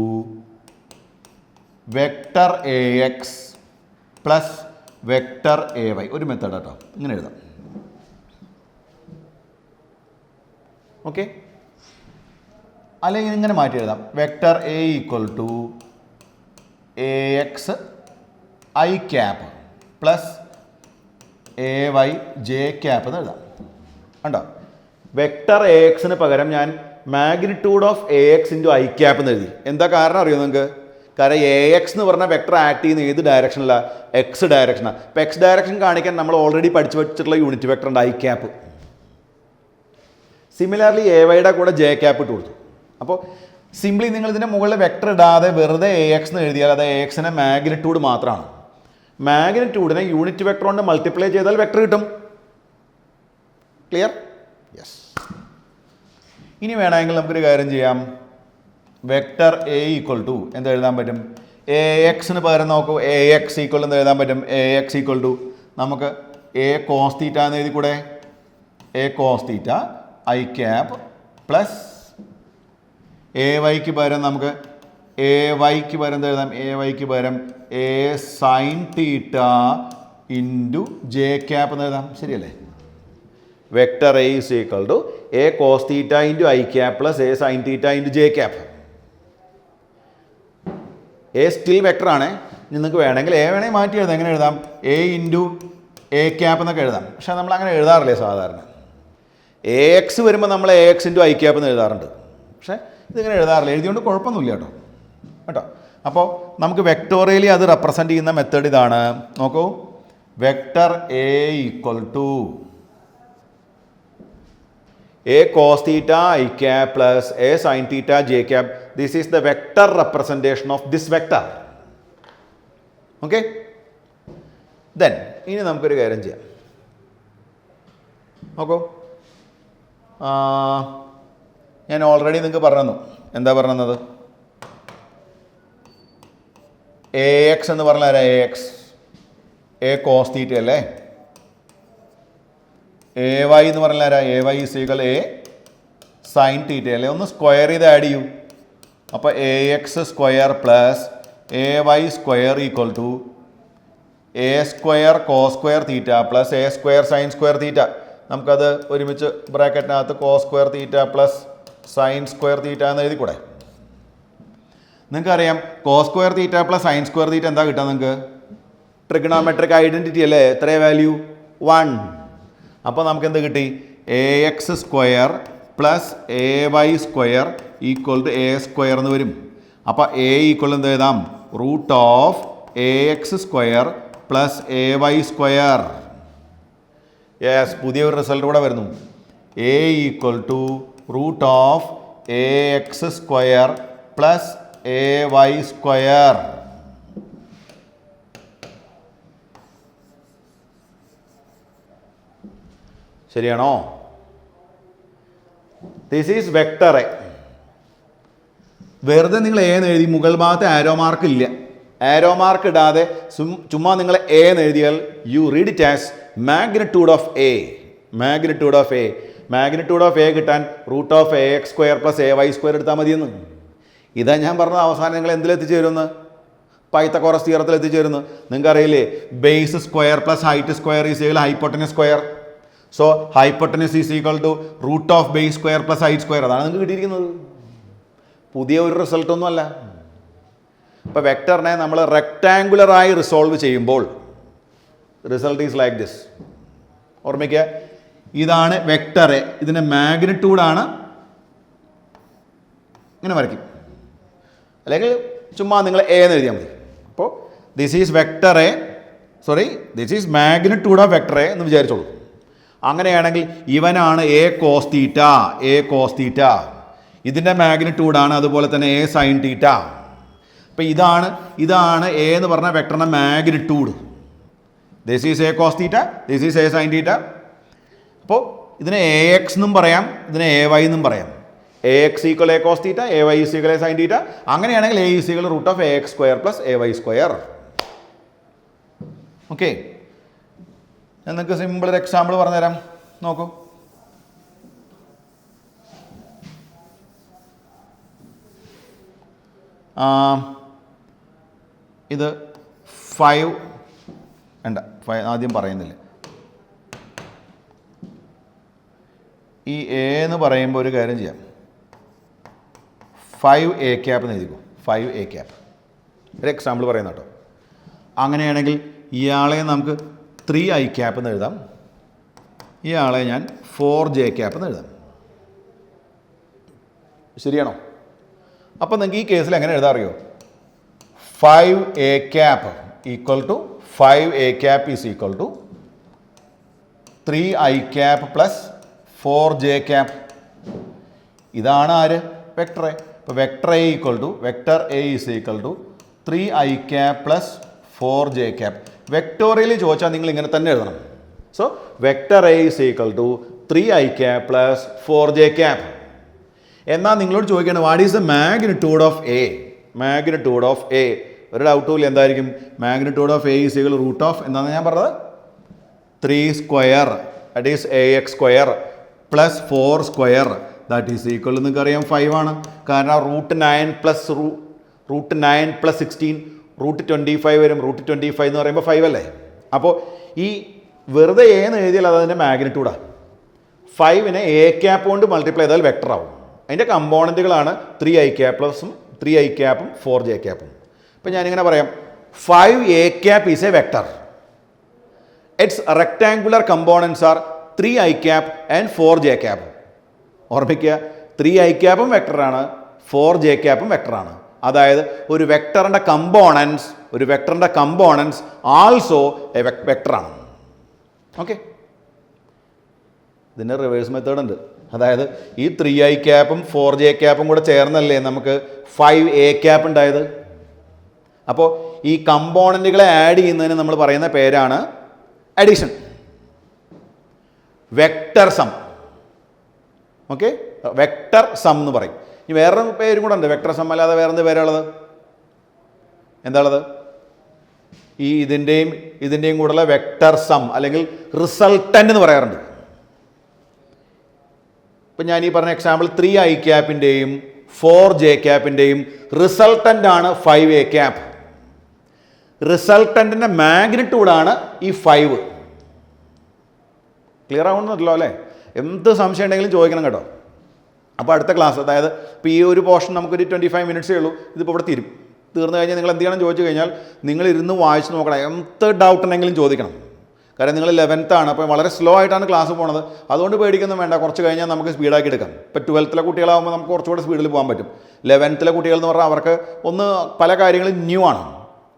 vector AX plus vector AY. ഒരു മെത്തേഡ് കേട്ടോ, ഇങ്ങനെ എഴുതാം. ഓക്കെ, അല്ലെങ്കിൽ ഇങ്ങനെ മാറ്റി എഴുതാം, vector A equal to AX I cap plus AY J cap എന്ന് എഴുതാം. കണ്ടോ, വെക്ടർ AXന് പകരം ഞാൻ magnitude of AX into I cap എന്ന് എഴുതി. എന്താ കാരണം അറിയോ നിങ്ങൾക്ക്? കാരണം AX എന്ന് പറഞ്ഞാൽ വെക്ടർ ആക്ട് ചെയ്യുന്ന ഏത് ഡയറക്ഷനിലാണ്? X ഡയറക്ഷനാണ്. അപ്പോൾ X ഡയറക്ഷൻ കാണിക്കാൻ നമ്മൾ ഓൾറെഡി പഠിച്ചു വെച്ചിട്ടുള്ള യൂണിറ്റ് വെക്ടർ ഉണ്ട്, I ക്യാപ്പ്. സിമിലർലി AYയുടെ കൂടെ J ക്യാപ്പ് ഇട്ട് കൊടുത്തു. അപ്പോൾ സിംപ്ലി നിങ്ങൾ ഇതിൻ്റെ മുകളിൽ വെക്ടർ ഇടാതെ വെറുതെ AX എന്ന് എഴുതിയാൽ അത് AXൻ്റെ മാഗ്നിറ്റ്യൂഡ് മാത്രമാണ്. മാഗ്നിറ്റ്യൂഡിനെ യൂണിറ്റ് വെക്ടർ കൊണ്ട് മൾട്ടിപ്ലൈ ചെയ്താൽ വെക്ടർ കിട്ടും. ക്ലിയർ? യെസ്. ഇനി വേണമെങ്കിൽ നമുക്കൊരു കാര്യം ചെയ്യാം, വെക്ടർ A ഈക്വൽ ടു എന്ത് എഴുതാൻ പറ്റും? AXന് പകരം നോക്കൂ, AX ഈക്വൽ എന്ന് എഴുതാൻ പറ്റും. AX ഈക്വൽ ടു നമുക്ക് A കോസ് തീറ്റ എന്ന് എഴുതി കൂടെ, A cos theta I cap plus AYക്ക് പകരം നമുക്ക് AYക്ക് പകരം എന്ത് എഴുതാം? AYക്ക് പകരം A sine theta into J cap എന്ന് എഴുതാം. ശരിയല്ലേ? Vector A is equal to A cos theta into I cap plus A sine theta into J cap. A still വെക്ടറാണ്. നിങ്ങൾക്ക് വേണമെങ്കിൽ A വേണമെങ്കിൽ മാറ്റി എഴുതാം. എങ്ങനെ എഴുതാം? A ഇൻറ്റു A ക്യാപ്പ് എന്നൊക്കെ എഴുതാം. പക്ഷേ നമ്മൾ അങ്ങനെ എഴുതാറില്ലേ സാധാരണ. AX വരുമ്പോൾ നമ്മൾ AX ഇൻറ്റു I ക്യാപ്പ് എന്ന് എഴുതാറുണ്ട്. പക്ഷേ ഇതിങ്ങനെ എഴുതാറില്ല. എഴുതിയോണ്ട് കുഴപ്പമൊന്നുമില്ല കേട്ടോ. അപ്പോൾ നമുക്ക് വെക്ടോറിയലി അത് റെപ്രസെൻ്റ് ചെയ്യുന്ന മെത്തേഡ് ഇതാണ്. നോക്കൂ, vector A equal to A cos theta I cap plus A sin theta j cap. This is the vector representation of this vector. Okay? Then, ഇനി നമുക്കൊരു കാര്യം ചെയ്യാം. നോക്കൂ, ഞാൻ ഓൾറെഡി നിങ്ങൾക്ക് പറഞ്ഞു. എന്താ പറഞ്ഞത്? എ എക്സ് എന്ന് പറഞ്ഞാൽ A X A cos theta അല്ലേ? എ വൈ എന്ന് പറഞ്ഞാൽ A Y equal A sine theta അല്ലേ? ഒന്ന് സ്ക്വയർ ചെയ്ത് ആഡ് ചെയ്യൂ. അപ്പോൾ A X square plus A Y square equal to A square cos square theta plus A square sine square theta. നമുക്കത് ഒരുമിച്ച് ബ്രാക്കറ്റിനകത്ത് cos square theta plus sine square theta എന്ന് എഴുതിക്കൂടെ? നിങ്ങൾക്കറിയാം cos square theta plus sine square theta എന്താ കിട്ടുക നിങ്ങൾക്ക്? Trigonometric identity അല്ലേ? എത്ര വാല്യൂ? 1. അപ്പോൾ നമുക്ക് എന്ത് കിട്ടി? A X square plus A Y square equal to A square എന്ന് വരും. അപ്പോൾ എ ഈക്വൽ എന്ത് എഴുതാം? Root of A X square plus A Y square. Yes, പുതിയൊരു റിസൾട്ട് കൂടെ വരുന്നു. A equal to root of A X square plus A Y square. ശരിയാണോ? This is vector A. വെറുതെ നിങ്ങൾ എ എന്ന് എഴുതി, മുകൾ ഭാഗത്ത് ആരോ മാർക്ക് ഇല്ല. ആരോ മാർക്ക് ഇടാതെ ചുമ്മാ നിങ്ങൾ എ എന്ന് എഴുതിയാൽ you read it as magnitude of A. Magnitude of A. Magnitude of A കിട്ടാൻ root of A X square plus A Y square എടുത്താൽ മതിയെന്ന്. ഇതാ ഞാൻ പറഞ്ഞത്. അവസാനം നിങ്ങൾ എന്തിലെത്തിച്ചേരുമെന്ന്? പൈത്തഗോറസ് തിയറത്തിൽ എത്തിച്ചേരുന്നു. നിങ്ങൾക്ക് അറിയില്ലേ, base square plus height square is equal hypotenuse square. So hypotenuse is equal to root of base square plus height square. അതാണ് നിങ്ങൾക്ക് കിട്ടിയിരിക്കുന്നത്. പുതിയ ഒരു റിസൾട്ടൊന്നുമല്ല. ഇപ്പോൾ വെക്ടറിനെ നമ്മൾ റെക്ടാങ്കുലറായി റിസോൾവ് ചെയ്യുമ്പോൾ റിസൾട്ട് ഈസ് ലൈക്ക് ദിസ്. ഓർമ്മിക്കുക, ഇതാണ് വെക്ടർ എ. ഇതിൻ്റെ മാഗ്നിറ്റ്യൂഡാണ്. ഇങ്ങനെ വരയ്ക്കും, അല്ലെങ്കിൽ ചുമ്മാ നിങ്ങൾ എ എന്ന് എഴുതിയാൽ മതി. അപ്പോൾ this is vector A, this is magnitude of vector A എന്ന് വിചാരിച്ചോളൂ. അങ്ങനെയാണെങ്കിൽ ഇവനാണ് A cos theta. A cos theta ഇതിൻ്റെ മാഗ്നിറ്റ്യൂഡാണ്. അതുപോലെ തന്നെ എ സൈൻ തീറ്റ. അപ്പോൾ ഇതാണ് എ എന്ന് പറഞ്ഞ വെക്ടറിൻ്റെ magnitude. This is A cos theta, this is A sine theta. അപ്പോൾ ഇതിനെ എ എക്സ് എന്നും പറയാം, ഇതിനെ എ വൈ എന്നും പറയാം. A X equal A cos theta, A Y is equal A sine theta. അങ്ങനെയാണെങ്കിൽ A is equal root of A X square plus A Y square. Okay, ഞാൻ നിങ്ങൾക്ക് സിമ്പിൾ ഒരു example പറഞ്ഞുതരാം. നോക്കൂ, ഇത് 5 വേണ്ട, 5 ആദ്യം പറയുന്നില്ല. ഈ എ എന്ന് പറയുമ്പോൾ ഒരു കാര്യം ചെയ്യാം, 5A ക്യാപ്പ് എന്ന് എഴുതിക്കോ. 5A ക്യാപ്പ് ഒരു എക്സാമ്പിൾ പറയുന്ന കേട്ടോ. അങ്ങനെയാണെങ്കിൽ ഇയാളെ നമുക്ക് 3I ക്യാപ്പ് എന്ന് എഴുതാം. ഇയാളെ ഞാൻ 4J ക്യാപ്പ് എന്ന് എഴുതാം. ശരിയാണോ? അപ്പം നിങ്ങൾക്ക് ഈ കേസിൽ എങ്ങനെ എഴുതാൻ അറിയോ? 5A cap equal to 5A cap is equal to 3I cap plus 4J cap. ഇതാണ് ആര്? Vector A. ഇപ്പോൾ vector A equal to vector A is equal to 3I cap plus 4J cap. Vectorial ചോദിച്ചാൽ നിങ്ങൾ ഇങ്ങനെ തന്നെ എഴുതണം. So vector A is equal to 3I cap plus 4J cap. എന്നാൽ നിങ്ങളോട് ചോദിക്കുകയാണ് what is the magnitude of A? Magnitude of A ഒരു ഡൗട്ടും ഇല്ല. എന്തായിരിക്കും? Magnitude of A is equal root of എന്താണെന്ന് ഞാൻ പറഞ്ഞത് 3 square that is AX square plus 4 square that is equal നിങ്ങൾക്കറിയാം 5 ആണ്. കാരണം റൂട്ട് 9 പ്ലസ് 16 റൂട്ട് 25 വരും. റൂട്ട് 25 എന്ന് പറയുമ്പോൾ 5 അല്ലേ? അപ്പോൾ ഈ വെറുതെ എ എന്ന് എഴുതിയാൽ അത് അതിൻ്റെ മാഗ്നിറ്റ്യൂഡാണ്. 5നെ എ ക്യാപ്പ് കൊണ്ട് മൾട്ടിപ്ലൈ ചെയ്താൽ വെക്ടർ ആവും. അതിൻ്റെ കമ്പോണൻറ്റുകളാണ് 3I ക്യാപ്പ് പ്ലസും 3I ക്യാപ്പും 4J ക്യാപ്പും. ഇപ്പം ഞാനിങ്ങനെ പറയാം, 5A cap is a vector. It's rectangular components R 3I cap and 4J cap. ഓർമ്മിക്കുക, 3I ക്യാപ്പും വെക്ടറാണ്, 4J ക്യാപ്പും വെക്ടറാണ്. അതായത് ഒരു വെക്ടറിൻ്റെ കമ്പോണൻസ് ആൾസോ എ വെക്ടറാണ്. ഓക്കെ, ഇതിൻ്റെ റിവേഴ്സ് മെത്തേഡ് ഉണ്ട്. അതായത് ഈ 3i ക്യാപ്പും 4j ക്യാപ്പും കൂടെ ചേർന്നല്ലേ നമുക്ക് 5a ക്യാപ്പ് ഉണ്ടായത്. അപ്പോൾ ഈ കമ്പോണൻറ്റുകളെ ആഡ് ചെയ്യുന്നതിന് നമ്മൾ പറയുന്ന പേരാണ് addition, vector sum. Okay, vector sum എന്ന് പറയും. ഇനി വേറൊരു പേരും കൂടെ ഉണ്ട്, വെക്ടർ സം അല്ലാതെ വേറെന്ത് പേരുള്ളത്? എന്താണുള്ളത്? ഈ ഇതിൻ്റെയും കൂടെയുള്ള വെക്ടർ സം അല്ലെങ്കിൽ റിസൾട്ടൻ്റ് എന്ന് പറയാറുണ്ട്. ഇപ്പം ഞാൻ ഈ പറഞ്ഞ എക്സാമ്പിൾ 3i ക്യാപ്പിൻ്റെയും 4j ക്യാപ്പിൻ്റെയും റിസൾട്ടൻ്റ് ആണ് 5a ക്യാപ്പ്. റിസൾട്ടൻറ്റിൻ്റെ മാഗ്നിറ്റ്യൂഡാണ് ഈ 5. ക്ലിയർ ആവുന്നല്ലോ അല്ലേ? എന്ത് സംശയം ഉണ്ടെങ്കിലും ചോദിക്കണം കേട്ടോ. അപ്പോൾ അടുത്ത ക്ലാസ്, അതായത് ഇപ്പോൾ ഈ ഒരു പോർഷൻ നമുക്കൊരു 25 മിനിറ്റ്സേ ഉള്ളൂ. ഇതിപ്പോൾ ഇവിടെ തീർന്നു കഴിഞ്ഞാൽ നിങ്ങൾ എന്ത് ചെയ്യണം ചോദിച്ചു കഴിഞ്ഞാൽ നിങ്ങൾ ഇരുന്ന് വായിച്ച് നോക്കണം. എന്ത് ഡൗട്ട് ഉണ്ടെങ്കിലും ചോദിക്കണം. കാരണം നിങ്ങൾ 11th ആണ്, അപ്പോൾ വളരെ സ്ലോ ആയിട്ടാണ് ക്ലാസ് പോണത്. അതുകൊണ്ട് പേടിക്കൊന്നും വേണ്ട, കുറച്ച് കഴിഞ്ഞാൽ നമുക്ക് സ്പീഡാക്കി എടുക്കാം. ഇപ്പോൾ 12th കുട്ടികളാകുമ്പോൾ നമുക്ക് കുറച്ചുകൂടെ സ്പീഡിൽ പോകാൻ പറ്റും. 11th കുട്ടികൾ എന്ന് പറഞ്ഞാൽ അവർക്ക് പല കാര്യങ്ങളും ന്യൂ ആണ്.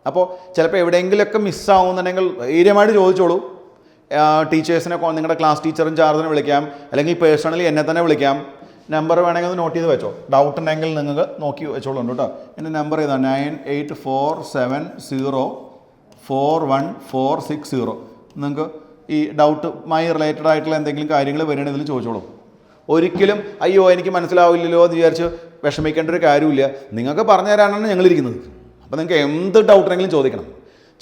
അപ്പോൾ ചിലപ്പോൾ എവിടെയെങ്കിലുമൊക്കെ മിസ്സാവുന്നുണ്ടെങ്കിൽ ധൈര്യമായിട്ട് ചോദിച്ചോളൂ. ടീച്ചേഴ്സിനെ, നിങ്ങളുടെ ക്ലാസ് ടീച്ചറും ചാർജിനെ വിളിക്കാം, അല്ലെങ്കിൽ പേഴ്സണലി എന്നെ തന്നെ വിളിക്കാം. നമ്പർ വേണമെങ്കിൽ ഒന്ന് നോട്ട് ചെയ്ത് വെച്ചോ. ഡൗട്ട് ഉണ്ടെങ്കിൽ നിങ്ങൾക്ക് നോക്കി വെച്ചോളൂ കേട്ടോ. എൻ്റെ നമ്പർ ഇതാണ് 9847041460. നിങ്ങൾക്ക് ഈ ഡൗട്ടുമായി റിലേറ്റഡ് ആയിട്ടുള്ള എന്തെങ്കിലും കാര്യങ്ങൾ വരികയാണെങ്കിൽ ഇതിൽ ചോദിച്ചോളൂ. ഒരിക്കലും അയ്യോ എനിക്ക് മനസ്സിലാവില്ലല്ലോ എന്ന് വിചാരിച്ച് വിഷമിക്കേണ്ട ഒരു കാര്യമില്ല. നിങ്ങൾക്ക് പറഞ്ഞു തരാനാണ് ഞങ്ങളിരിക്കുന്നത്. അപ്പോൾ നിങ്ങൾക്ക് എന്ത് ഡൗട്ടുണ്ടെങ്കിലും ചോദിക്കണം.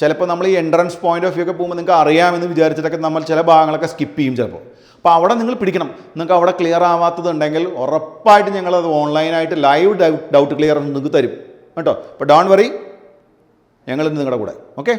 ചിലപ്പോൾ നമ്മൾ ഈ എൻട്രൻസ് പോയിന്റ് ഓഫ് വ്യൂ ഒക്കെ പോകുമ്പോൾ നിങ്ങൾക്ക് അറിയാമെന്ന് വിചാരിച്ചിട്ടൊക്കെ നമ്മൾ ചില ഭാഗങ്ങളൊക്കെ സ്കിപ്പ് ചെയ്യും ചിലപ്പോൾ. അപ്പോൾ അവിടെ നിങ്ങൾ പിടിക്കണം. നിങ്ങൾക്ക് അവിടെ ക്ലിയർ ആവാത്തതുണ്ടെങ്കിൽ ഉറപ്പായിട്ട് ഞങ്ങളത് ഓൺലൈനായിട്ട് ലൈവ് ഡൗട്ട് ക്ലിയർ നിങ്ങൾക്ക് തരും കേട്ടോ. അപ്പോൾ ഡോണ്ട് വറി, ഞങ്ങളിന്ന് നിങ്ങളുടെ കൂടെ. ഓക്കെ.